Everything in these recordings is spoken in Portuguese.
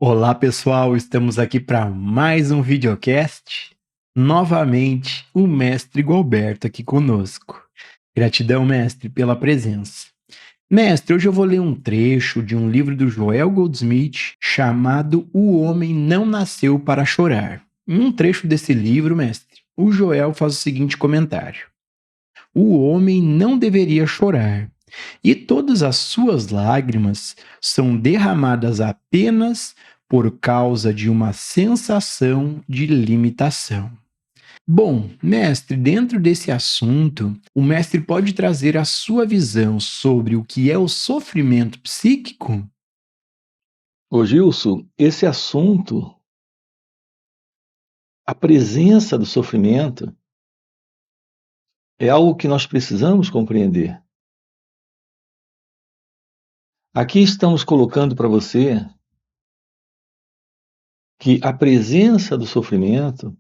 Olá pessoal, estamos aqui para mais um videocast. Novamente, o mestre Gualberto aqui conosco. Gratidão, mestre, pela presença. Mestre, hoje eu vou ler um trecho de um livro do Joel Goldsmith chamado O Homem Não Nasceu para Chorar. Em um trecho desse livro, mestre, o Joel faz o seguinte comentário: o homem não deveria chorar, e todas as suas lágrimas são derramadas apenas por causa de uma sensação de limitação. Bom, mestre, dentro desse assunto, o mestre pode trazer a sua visão sobre o que é o sofrimento psíquico? Ô Gilson, esse assunto, a presença do sofrimento, é algo que nós precisamos compreender. Aqui estamos colocando para você que a presença do sofrimento,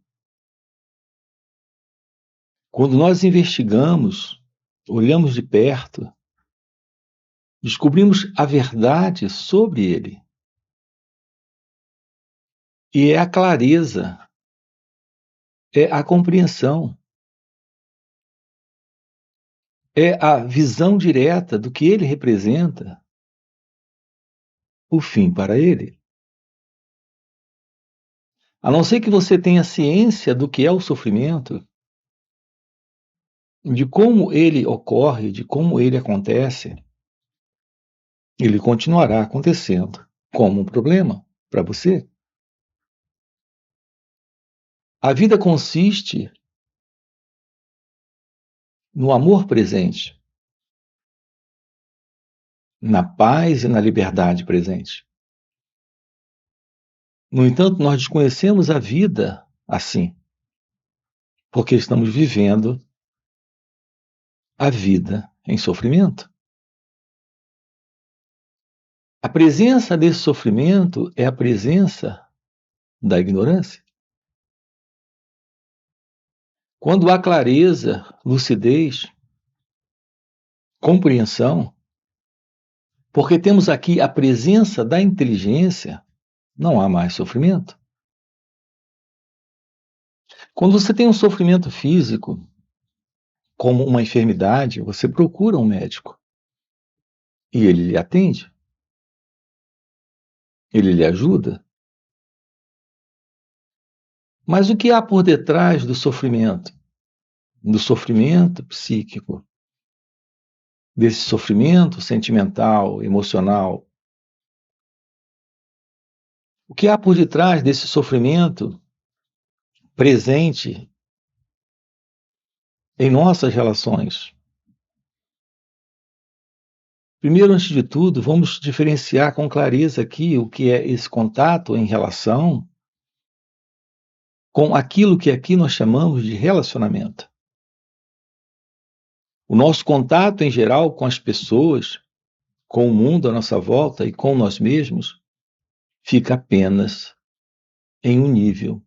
quando nós investigamos, olhamos de perto, descobrimos a verdade sobre ele. E é a clareza, é a compreensão, é a visão direta do que ele representa, o fim para ele. A não ser que você tenha ciência do que é o sofrimento, de como ele ocorre, de como ele acontece, ele continuará acontecendo como um problema para você. A vida consiste no amor presente, na paz e na liberdade presente. No entanto, nós desconhecemos a vida assim, porque estamos vivendo a vida em sofrimento. A presença desse sofrimento é a presença da ignorância. Quando há clareza, lucidez, compreensão, porque temos aqui a presença da inteligência, não há mais sofrimento. Quando você tem um sofrimento físico, como uma enfermidade, você procura um médico e ele lhe atende, ele lhe ajuda. Mas o que há por detrás do sofrimento? Do sofrimento psíquico, desse sofrimento sentimental, emocional? O que há por detrás desse sofrimento presente em nossas relações? Primeiro, antes de tudo, vamos diferenciar com clareza aqui o que é esse contato em relação com aquilo que aqui nós chamamos de relacionamento. O nosso contato em geral com as pessoas, com o mundo à nossa volta e com nós mesmos, fica apenas em um nível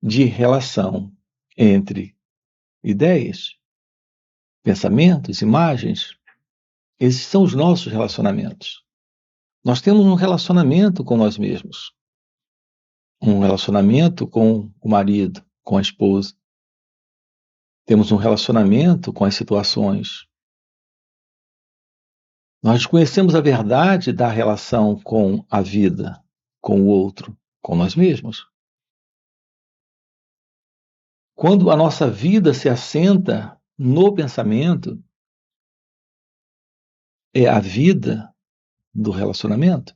de relação entre ideias, pensamentos, imagens. Esses são os nossos relacionamentos. Nós temos um relacionamento com nós mesmos, um relacionamento com o marido, com a esposa. Temos um relacionamento com as situações. Nós desconhecemos a verdade da relação com a vida, com o outro, com nós mesmos. Quando a nossa vida se assenta no pensamento, é a vida do relacionamento.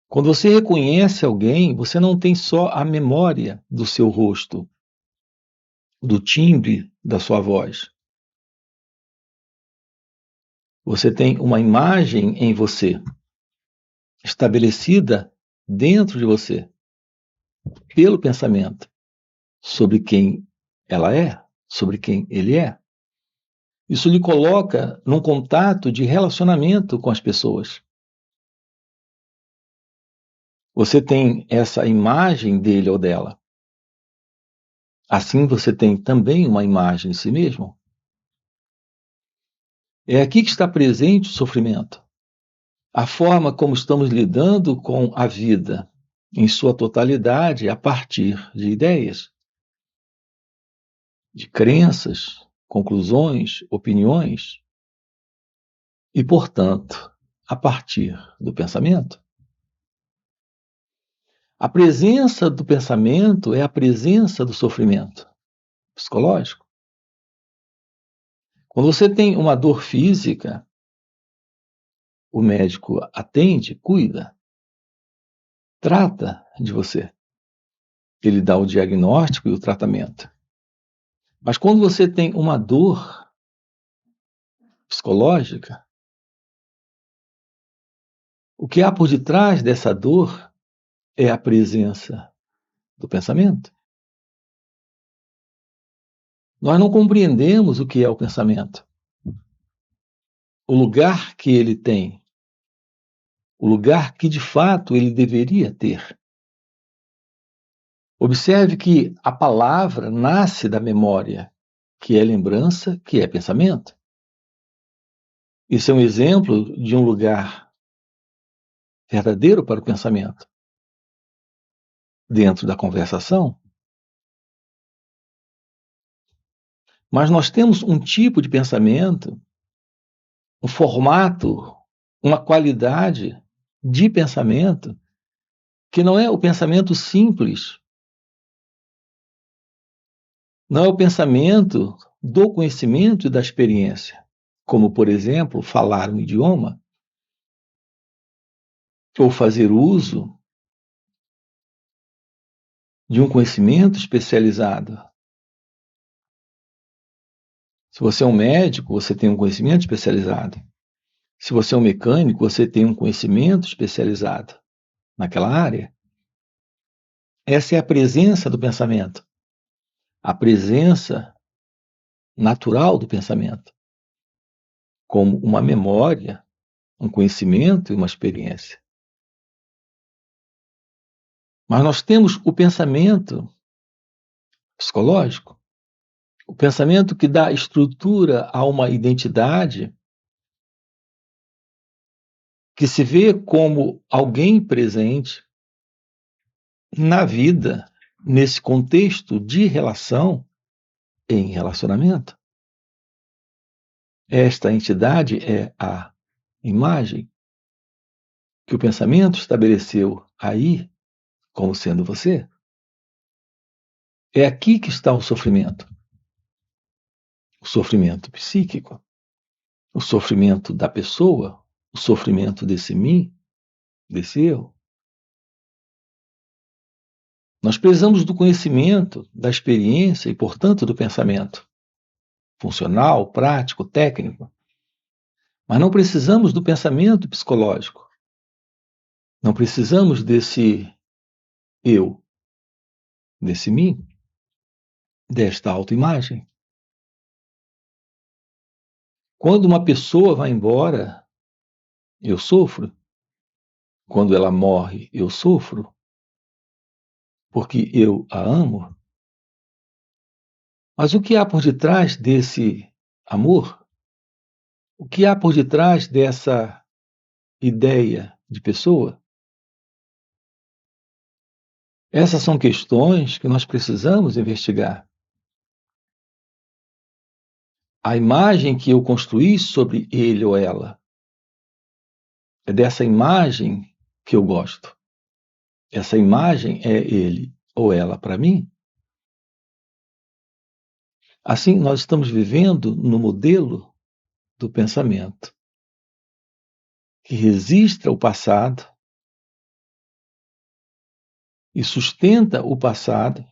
Quando você reconhece alguém, você não tem só a memória do seu rosto, do timbre da sua voz. Você tem uma imagem em você, estabelecida dentro de você, pelo pensamento, sobre quem ela é, sobre quem ele é. Isso lhe coloca num contato de relacionamento com as pessoas. Você tem essa imagem dele ou dela. Assim você tem também uma imagem de si mesmo. É aqui que está presente o sofrimento. a forma como estamos lidando com a vida em sua totalidade a partir de ideias, de crenças, conclusões, opiniões e, portanto, a partir do pensamento. A presença do pensamento é a presença do sofrimento psicológico. Quando você tem uma dor física, o médico atende, cuida, trata de você. Ele dá o diagnóstico e o tratamento. Mas quando você tem uma dor psicológica, o que há por detrás dessa dor é a presença do pensamento. Nós não compreendemos o que é o pensamento, o lugar que ele tem, o lugar que de fato ele deveria ter. Observe que a palavra nasce da memória, que é lembrança, que é pensamento. Isso é um exemplo de um lugar verdadeiro para o pensamento. Dentro da conversação, mas nós temos um tipo de pensamento, um formato, uma qualidade de pensamento que não é o pensamento simples, não é o pensamento do conhecimento e da experiência, como, por exemplo, falar um idioma ou fazer uso de um conhecimento especializado. Se você é um médico, você tem um conhecimento especializado. Se você é um mecânico, você tem um conhecimento especializado naquela área. Essa é a presença do pensamento, a presença natural do pensamento, como uma memória, um conhecimento e uma experiência. Mas nós temos o pensamento psicológico, o pensamento que dá estrutura a uma identidade, que se vê como alguém presente na vida, nesse contexto de relação, em relacionamento. Esta entidade é a imagem que o pensamento estabeleceu aí como sendo você. É aqui que está o sofrimento psíquico, o sofrimento da pessoa, o sofrimento desse mim, desse eu. Nós precisamos do conhecimento, da experiência e, portanto, do pensamento funcional, prático, técnico. Mas não precisamos do pensamento psicológico. Não precisamos desse eu, desse mim, desta autoimagem. Quando uma pessoa vai embora, eu sofro. Quando ela morre, eu sofro, porque eu a amo. Mas o que há por detrás desse amor? O que há por detrás dessa ideia de pessoa? Essas são questões que nós precisamos investigar. A imagem que eu construí sobre ele ou ela, é dessa imagem que eu gosto. Essa imagem é ele ou ela para mim. Assim, nós estamos vivendo no modelo do pensamento, que registra o passado e sustenta o passado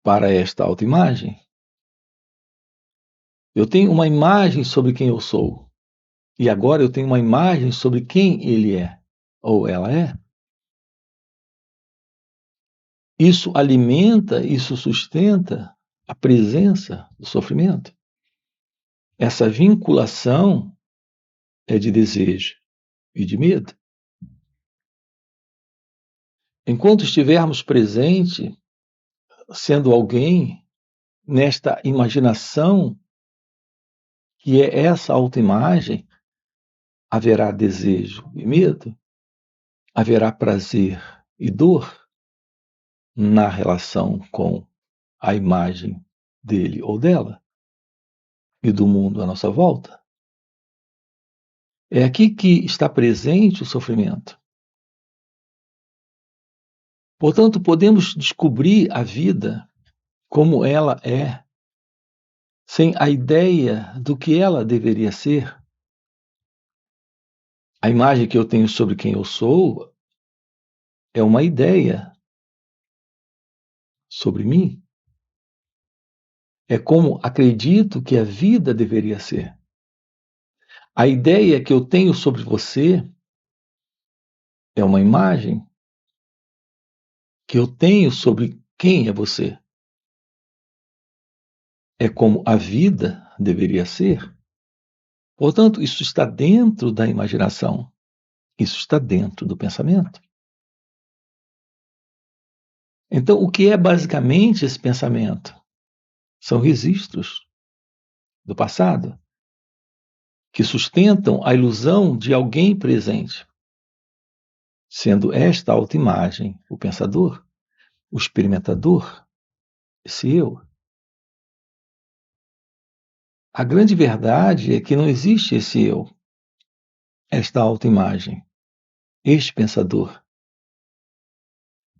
para esta autoimagem. Eu tenho uma imagem sobre quem eu sou, e agora eu tenho uma imagem sobre quem ele é, ou ela é. Isso alimenta, isso sustenta a presença do sofrimento. Essa vinculação é de desejo e de medo. Enquanto estivermos presente, sendo alguém nesta imaginação que é essa autoimagem, haverá desejo e medo, haverá prazer e dor na relação com a imagem dele ou dela e do mundo à nossa volta. É aqui que está presente o sofrimento. Portanto, podemos descobrir a vida como ela é, sem a ideia do que ela deveria ser. A imagem que eu tenho sobre quem eu sou é uma ideia sobre mim. É como acredito que a vida deveria ser. A ideia que eu tenho sobre você é uma imagem que eu tenho sobre quem é você. É como a vida deveria ser. Portanto, isso está dentro da imaginação. Isso está dentro do pensamento. Então, o que é basicamente esse pensamento? São registros do passado que sustentam a ilusão de alguém presente, sendo esta autoimagem o pensador, o experimentador, esse eu. A grande verdade é que não existe esse eu, esta autoimagem, este pensador.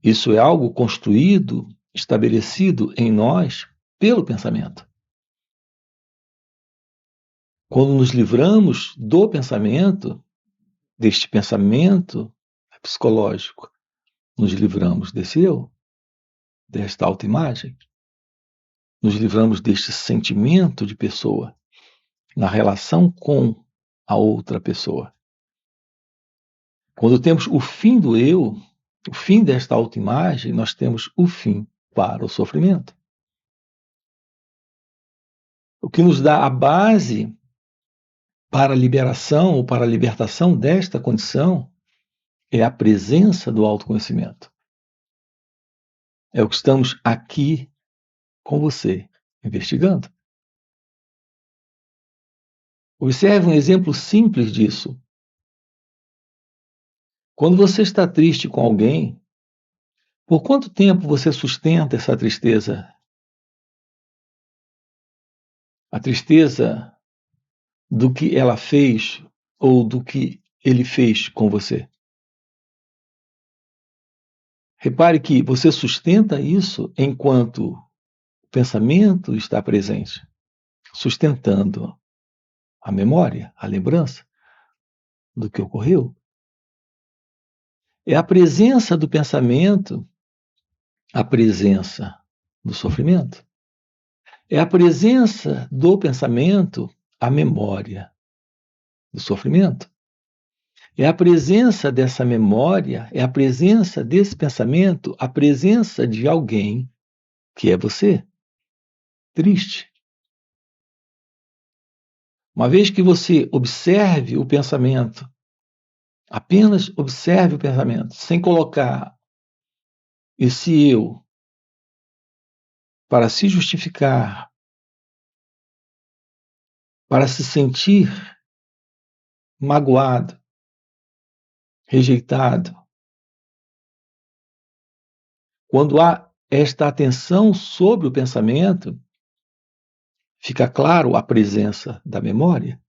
Isso é algo construído, estabelecido em nós pelo pensamento. Quando nos livramos do pensamento, deste pensamento psicológico, nos livramos desse eu, desta autoimagem, nos livramos deste sentimento de pessoa na relação com a outra pessoa. Quando temos o fim do eu, o fim desta autoimagem, nós temos o fim para o sofrimento. O que nos dá a base para a liberação ou para a libertação desta condição é a presença do autoconhecimento. É o que estamos aqui com você, investigando. Observe um exemplo simples disso. Quando você está triste com alguém, por quanto tempo você sustenta essa tristeza? A tristeza do que ela fez ou do que ele fez com você? Repare que você sustenta isso enquanto o pensamento está presente, sustentando a memória, a lembrança do que ocorreu. É a presença do pensamento, a presença do sofrimento. É a presença do pensamento, a memória do sofrimento. É a presença dessa memória, é a presença desse pensamento, a presença de alguém que é você, triste. Uma vez que você observe o pensamento, apenas observe o pensamento, sem colocar esse eu para se justificar, para se sentir magoado, rejeitado. Quando há esta atenção sobre o pensamento, fica claro a presença da memória.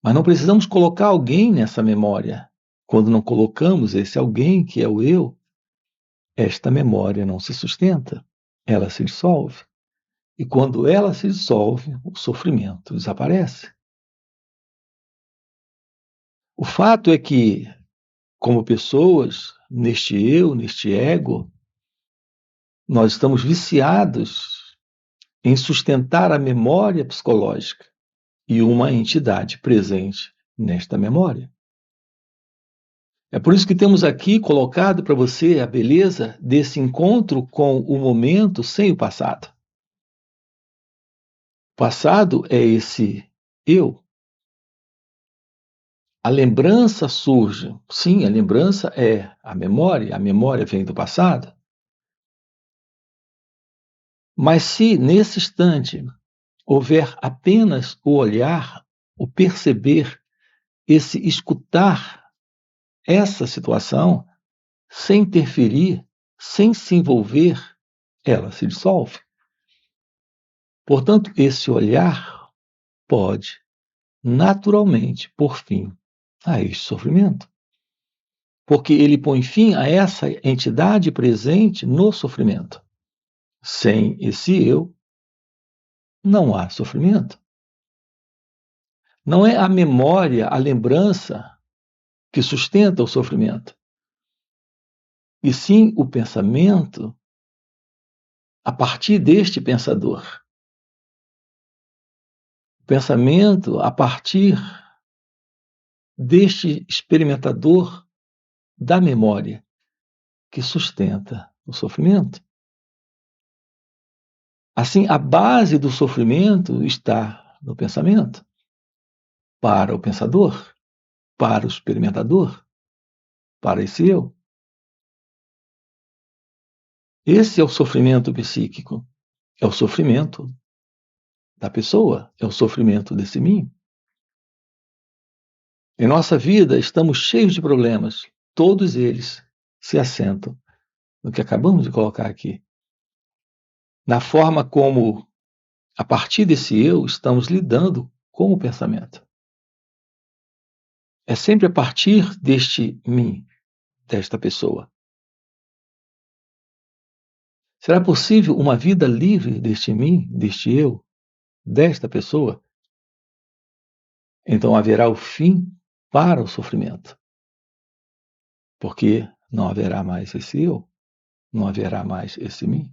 Mas não precisamos colocar alguém nessa memória. Quando não colocamos esse alguém, que é o eu, esta memória não se sustenta, ela se dissolve. E quando ela se dissolve, o sofrimento desaparece. O fato é que, como pessoas, neste eu, neste ego, nós estamos viciados em sustentar a memória psicológica e uma entidade presente nesta memória. É por isso que temos aqui colocado para você a beleza desse encontro com o momento sem o passado. O passado é esse eu. A lembrança surge. Sim, a lembrança é a memória vem do passado. Mas se nesse instante houver apenas o olhar, o perceber esse escutar essa situação sem interferir, sem se envolver, ela se dissolve. Portanto, esse olhar pode naturalmente pôr fim a este sofrimento, porque ele põe fim a essa entidade presente no sofrimento. Sem esse eu, não há sofrimento. Não é a memória, a lembrança que sustenta o sofrimento, e sim o pensamento a partir deste pensador. O pensamento a partir deste experimentador da memória que sustenta o sofrimento. Assim, a base do sofrimento está no pensamento, para o pensador, para o experimentador, para esse eu. Esse é o sofrimento psíquico, é o sofrimento da pessoa, é o sofrimento desse mim. Em nossa vida, estamos cheios de problemas, todos eles se assentam no que acabamos de colocar aqui, na forma como, a partir desse eu, estamos lidando com o pensamento. É sempre a partir deste mim, desta pessoa. Será possível uma vida livre deste mim, deste eu, desta pessoa? Então haverá o fim para o sofrimento. Porque não haverá mais esse eu, não haverá mais esse mim.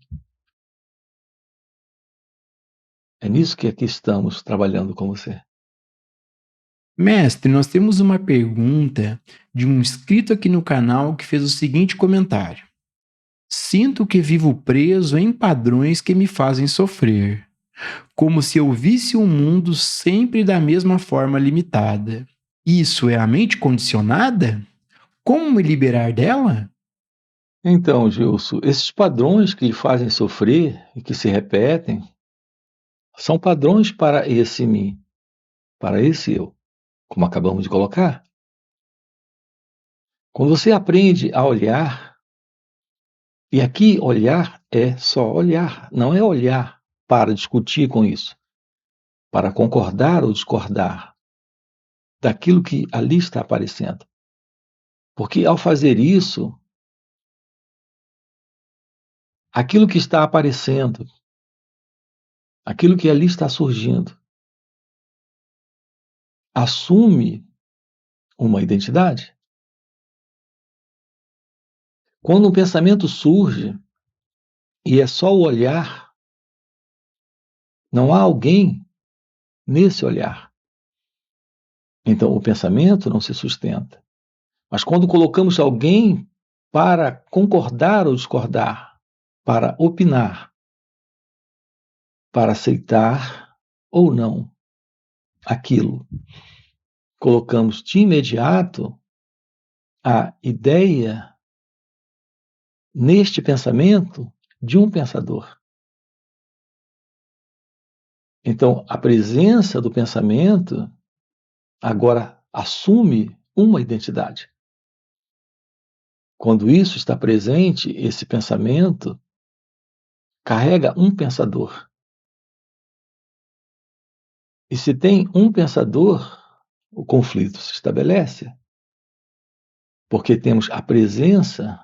É nisso que aqui estamos trabalhando com você. Mestre, nós temos uma pergunta de um inscrito aqui no canal que fez o seguinte comentário: sinto que vivo preso em padrões que me fazem sofrer, como se eu visse o mundo sempre da mesma forma limitada. Isso é a mente condicionada? Como me liberar dela? Então, Gilson, esses padrões que lhe fazem sofrer e que se repetem são padrões para esse mim, para esse eu, como acabamos de colocar. Quando você aprende a olhar, e aqui olhar é só olhar, não é olhar para discutir com isso, para concordar ou discordar daquilo que ali está aparecendo. Porque ao fazer isso, aquilo que está aparecendo, aquilo que ali está surgindo, assume uma identidade. Quando um pensamento surge e é só o olhar, não há alguém nesse olhar. Então o pensamento não se sustenta. Mas quando colocamos alguém para concordar ou discordar, para opinar, para aceitar ou não aquilo, colocamos de imediato a ideia neste pensamento de um pensador. Então, a presença do pensamento agora assume uma identidade. Quando isso está presente, esse pensamento carrega um pensador. E se tem um pensador, o conflito se estabelece. Porque temos a presença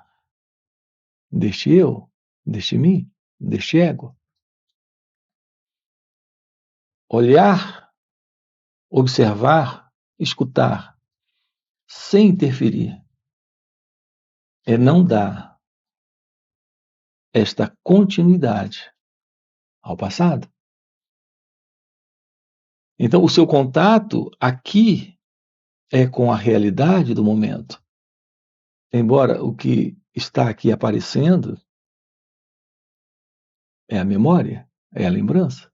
deste eu, deste mim, deste ego. Olhar, observar, escutar, sem interferir, é não dar esta continuidade ao passado. Então, o seu contato aqui é com a realidade do momento. Embora o que está aqui aparecendo é a memória, é a lembrança.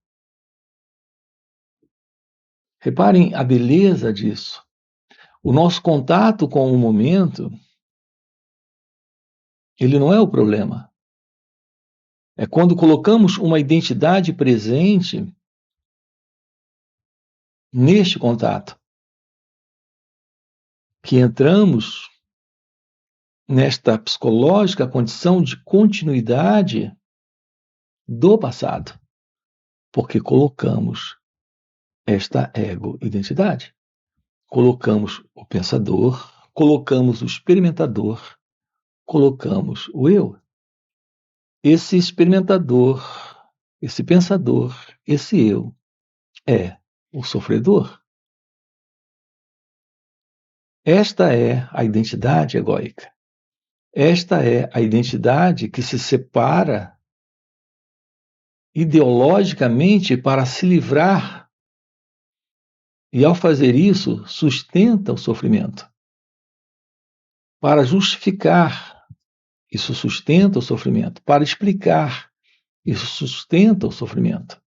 Reparem a beleza disso. O nosso contato com o momento, ele não é o problema. É quando colocamos uma identidade presente neste contato. que entramos nesta psicológica condição de continuidade do passado, porque colocamos esta ego-identidade. Colocamos o pensador, colocamos o experimentador, colocamos o eu. Esse experimentador, esse pensador, esse eu é o sofredor. Esta é a identidade egóica. Esta é a identidade que se separa ideologicamente para se livrar e, ao fazer isso, sustenta o sofrimento. Para justificar, isso sustenta o sofrimento. Para explicar, isso sustenta o sofrimento.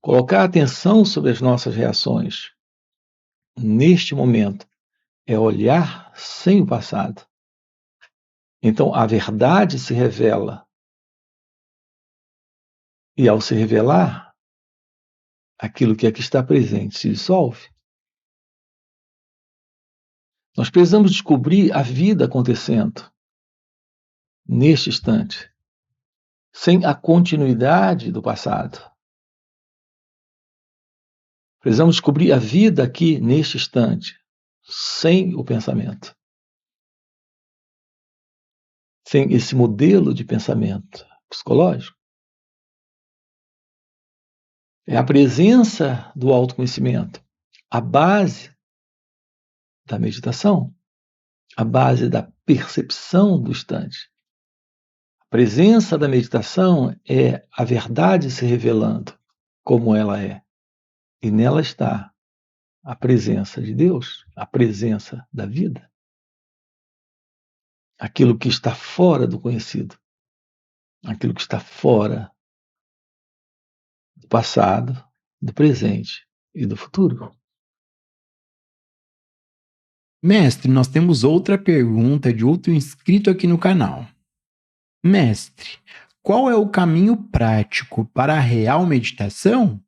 Colocar atenção sobre as nossas reações neste momento é olhar sem o passado. Então, a verdade se revela. E, ao se revelar, aquilo que aqui está presente se dissolve. Nós precisamos descobrir a vida acontecendo neste instante, sem a continuidade do passado. Precisamos descobrir a vida aqui neste instante, sem o pensamento. Sem esse modelo de pensamento psicológico. É a presença do autoconhecimento, a base da meditação, a base da percepção do instante. A presença da meditação é a verdade se revelando como ela é. E nela está a presença de Deus, a presença da vida. Aquilo que está fora do conhecido, aquilo que está fora do passado, do presente e do futuro. Mestre, nós temos outra pergunta de outro inscrito aqui no canal. Mestre, qual é o caminho prático para a real meditação?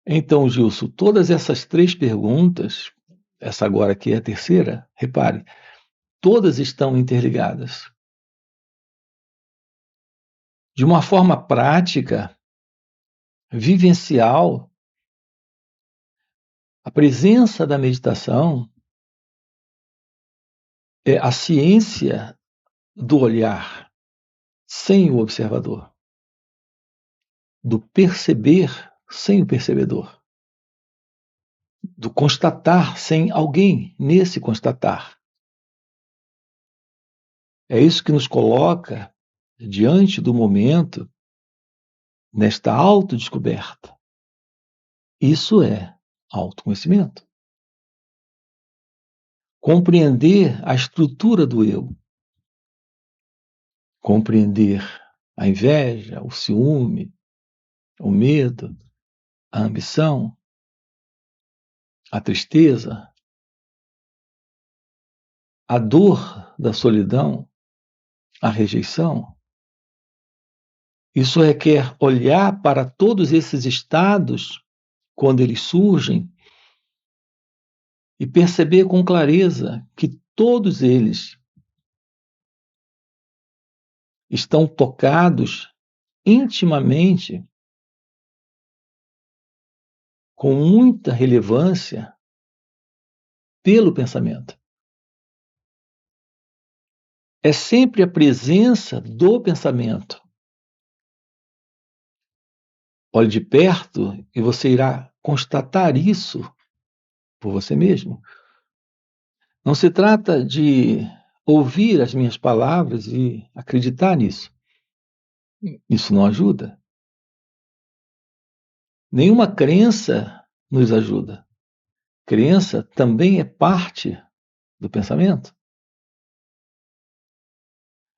Então, Gilson, todas essas três perguntas, essa agora aqui é a terceira, repare, todas estão interligadas. De uma forma prática, vivencial, a presença da meditação é a ciência do olhar sem o observador, do perceber sem o percebedor, do constatar sem alguém nesse constatar. É isso que nos coloca diante do momento, nesta autodescoberta. Isso é autoconhecimento. Compreender a estrutura do eu. Compreender a inveja, o ciúme, o medo, a ambição, a tristeza, a dor da solidão, a rejeição. Isso requer olhar para todos esses estados, quando eles surgem, e perceber com clareza que todos eles estão tocados intimamente, com muita relevância, pelo pensamento. É sempre a presença do pensamento. Olhe de perto e você irá constatar isso por você mesmo. Não se trata de ouvir as minhas palavras e acreditar nisso. Isso não ajuda. Nenhuma crença nos ajuda. Crença também é parte do pensamento.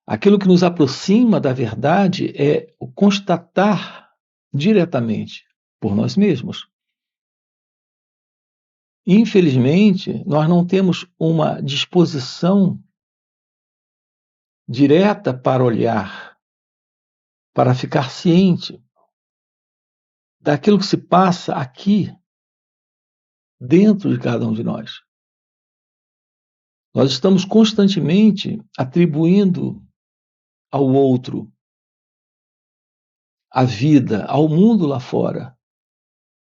Aquilo que nos aproxima da verdade é o constatar diretamente por nós mesmos. Infelizmente, nós não temos uma disposição direta para olhar, para ficar ciente daquilo que se passa aqui, dentro de cada um de nós. Nós estamos constantemente atribuindo ao outro, à vida, ao mundo lá fora,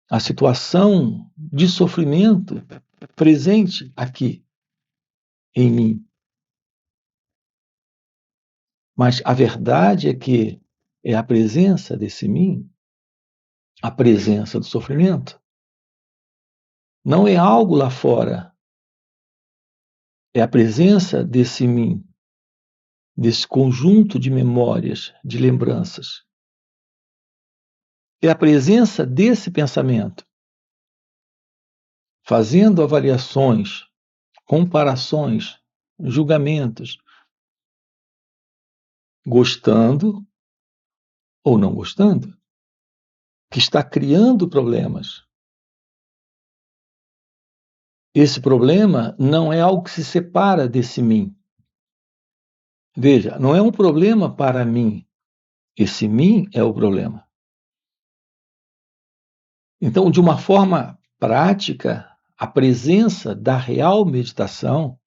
a situação de sofrimento presente aqui em mim. Mas a verdade é que é a presença desse mim, a presença do sofrimento. Não é algo lá fora. É a presença desse mim, desse conjunto de memórias, de lembranças. É a presença desse pensamento, fazendo avaliações, comparações, julgamentos, gostando ou não gostando, que está criando problemas. Esse problema não é algo que se separa desse mim. Veja, não é um problema para mim. Esse mim é o problema. Então, de uma forma prática, a presença da real meditação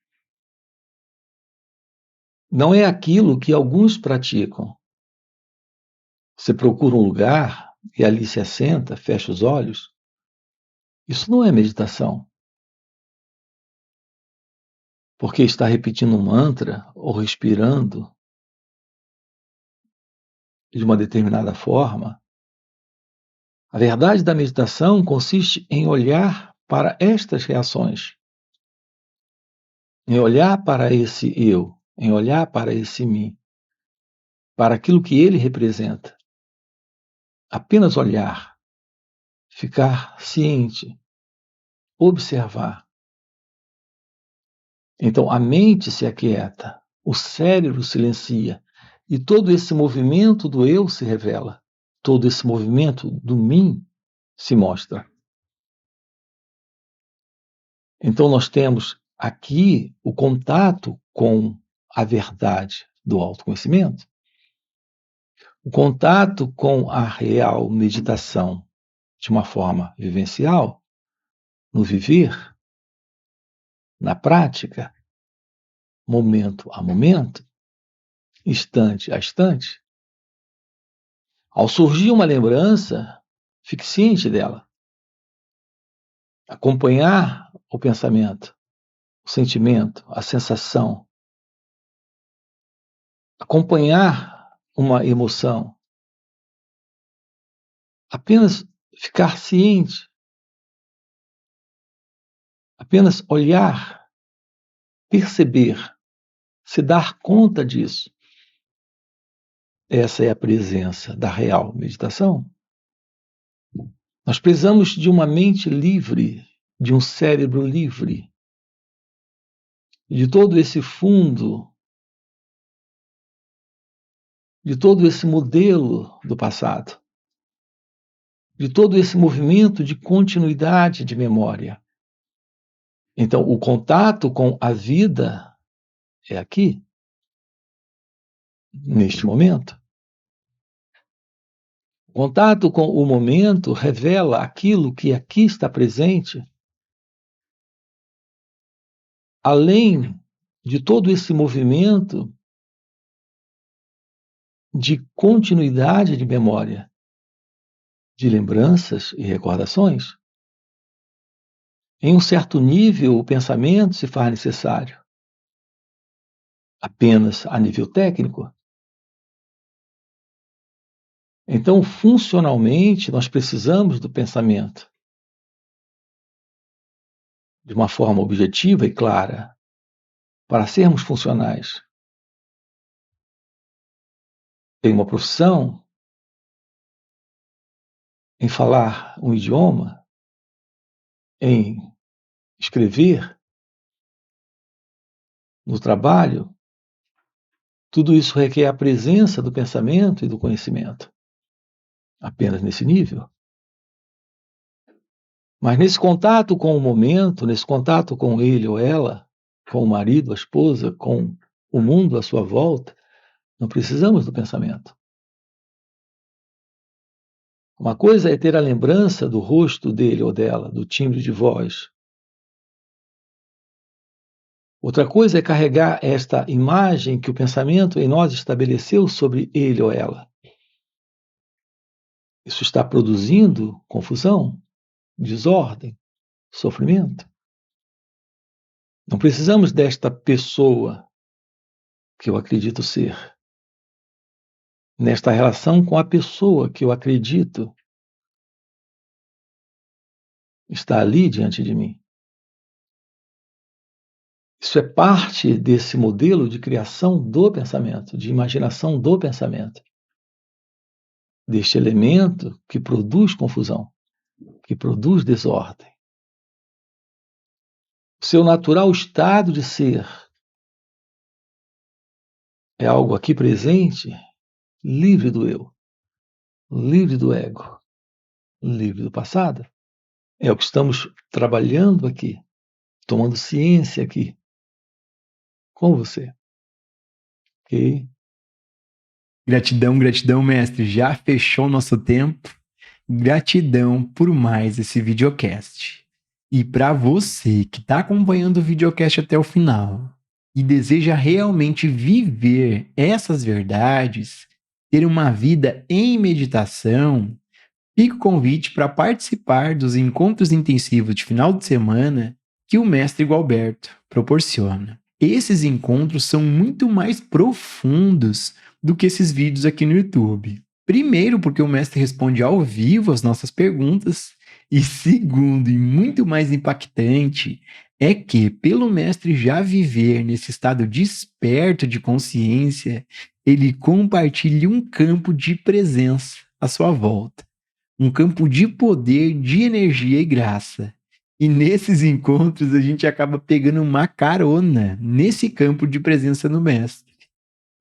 não é aquilo que alguns praticam. Você procura um lugar e ali se assenta, fecha os olhos. Isso não é meditação. Porque está repetindo um mantra ou respirando de uma determinada forma. A verdade da meditação consiste em olhar para estas reações, em olhar para esse eu, em olhar para esse mim, para aquilo que ele representa. Apenas olhar, ficar ciente, observar. Então a mente se aquieta, o cérebro silencia e todo esse movimento do eu se revela, todo esse movimento do mim se mostra. Então nós temos aqui o contato com a verdade do autoconhecimento, o contato com a real meditação de uma forma vivencial, no viver, na prática, momento a momento, instante a instante. Ao surgir uma lembrança, fique ciente dela. Acompanhar o pensamento, o sentimento, a sensação. Acompanhar uma emoção. Apenas ficar ciente. Apenas olhar, perceber, se dar conta disso. Essa é a presença da real meditação. Nós precisamos de uma mente livre, de um cérebro livre, de todo esse fundo, de todo esse modelo do passado, de todo esse movimento de continuidade de memória. Então, o contato com a vida é aqui, neste momento. O contato com o momento revela aquilo que aqui está presente, além de todo esse movimento de continuidade de memória, de lembranças e recordações. Em um certo nível, o pensamento se faz necessário. Apenas a nível técnico. Então, funcionalmente, nós precisamos do pensamento de uma forma objetiva e clara, para sermos funcionais. Em uma profissão, em falar um idioma, em escrever, no trabalho, tudo isso requer a presença do pensamento e do conhecimento. Apenas nesse nível. Mas nesse contato com o momento, nesse contato com ele ou ela, com o marido, a esposa, com o mundo à sua volta, não precisamos do pensamento. Uma coisa é ter a lembrança do rosto dele ou dela, do timbre de voz, Outra coisa é carregar esta imagem que o pensamento em nós estabeleceu sobre ele ou ela. Isso está produzindo confusão, desordem, sofrimento. Não precisamos desta pessoa que eu acredito ser, nesta relação com a pessoa que eu acredito está ali diante de mim. Isso é parte desse modelo de criação do pensamento, de imaginação do pensamento, deste elemento que produz confusão, que produz desordem. O seu natural estado de ser é algo aqui presente, livre do eu, livre do ego, livre do passado. É o que estamos trabalhando aqui, tomando ciência aqui, com você. Ok? Gratidão, gratidão, mestre. Já fechou nosso tempo. Gratidão por mais esse videocast. E para você que está acompanhando o videocast até o final e deseja realmente viver essas verdades, ter uma vida em meditação, fica o convite para participar dos encontros intensivos de final de semana que o mestre Gualberto proporciona. Esses encontros são muito mais profundos do que esses vídeos aqui no YouTube. Primeiro, porque o mestre responde ao vivo as nossas perguntas, e segundo, e muito mais impactante, é que, pelo mestre já viver nesse estado desperto de consciência, ele compartilha um campo de presença à sua volta, um campo de poder, de energia e graça. E nesses encontros a gente acaba pegando uma carona nesse campo de presença no mestre.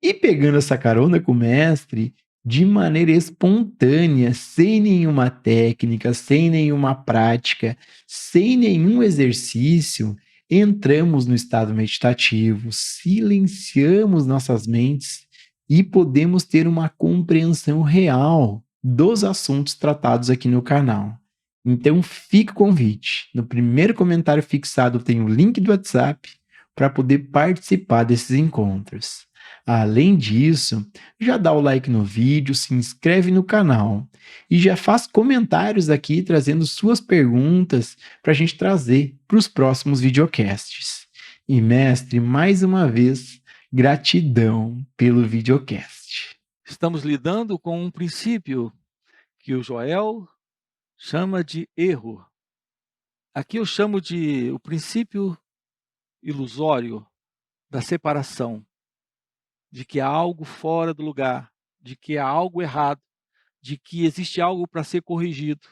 E pegando essa carona com o mestre de maneira espontânea, sem nenhuma técnica, sem nenhuma prática, sem nenhum exercício, entramos no estado meditativo, silenciamos nossas mentes e podemos ter uma compreensão real dos assuntos tratados aqui no canal. Então fica o convite. No primeiro comentário fixado tem o link do WhatsApp para poder participar desses encontros. Além disso, já dá o like no vídeo, se inscreve no canal e já faz comentários aqui trazendo suas perguntas para a gente trazer para os próximos videocasts. E mestre, mais uma vez, gratidão pelo videocast. Estamos lidando com um princípio que o Joel chama de erro. Aqui eu chamo de o princípio ilusório da separação, de que há algo fora do lugar, de que há algo errado, de que existe algo para ser corrigido.